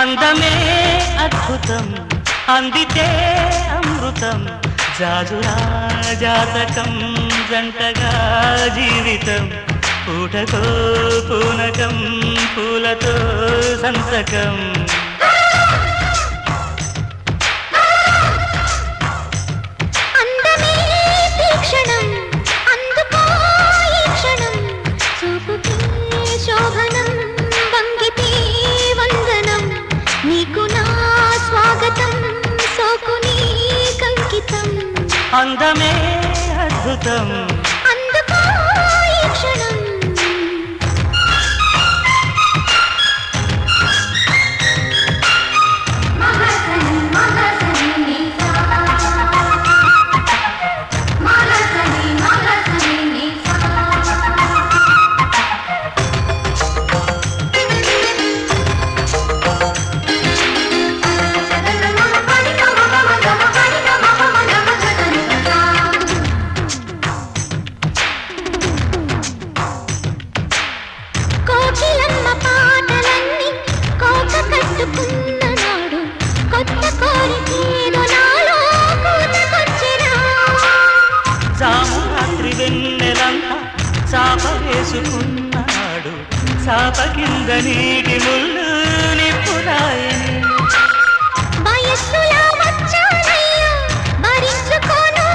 అందమే అద్భుతం అందితే అమృతం జాజులా జాతకం జంటగా జీవితం పూటకో పూనకం పూలతో సంతకం అందమే తీక్షణం అందుకో ఈ క్షణం చూపుకి శోభనం వంగితే వందనం నీకు నా స్వాగతం సోకుని కంకితం అందమే అద్భుతం అందుకో ఈ క్షణం కోకిలమ్మ పాటలన్నీ కోక కట్టుకున్న నాడు కొత్త కోరికేదో నాలో కూతకొచ్చెరా జాము రాత్రి వెన్నెలంతా చాప వేసుకున్నాడు చాప కింద నీటి ముళ్ళు నిప్పురాయని వయస్సులా వచ్చానయ్యా భరించుకోను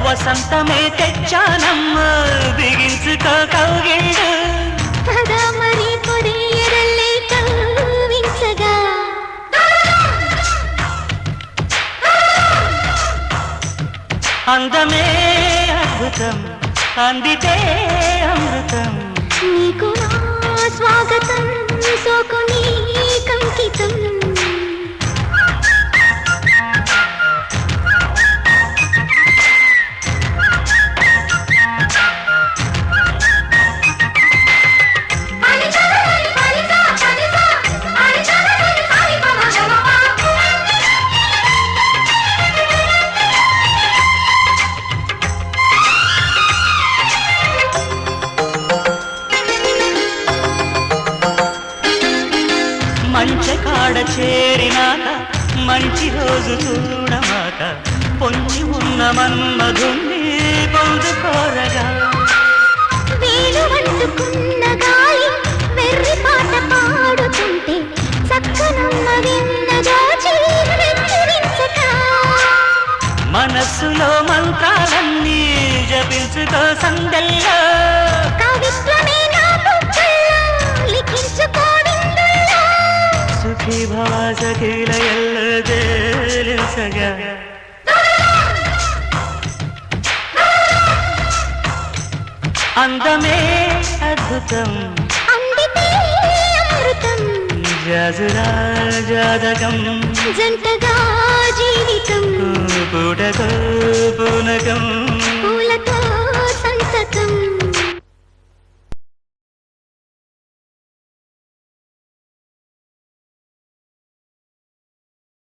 వసంతమే తెచ్చానమ్మ బిగించుకో కౌగిళ్ళు పద మరి పొరియరల్లే కవ్వించగా అందమే అద్భుతం అందితే అమృతం నీకు నా స్వాగతం సోకుని కంకితం మంచి కాడ చేరినాక మంచి రోజు చూడమాక పొంచి ఉన్న మన్మధుణ్ణి పొందుకోరగా వేలు వండుకున్న గాలి వెర్రి పాట పాడుతుంటే చక్కనమ్మ విన్నదోచి వెక్కిరించక మనస్సులో మంత్రాలన్నీ జపించుకో సందల్లో కవిత్వమే నా బుగ్గల్లో లిఖించుకోవిందుల్లో సుఖీ భవ సఖీల ఎల్ల తేలిసగా అందమే అద్భుతం అందితే అమృతం జాజురా జాతకం జంటగా జీవితం పూటకో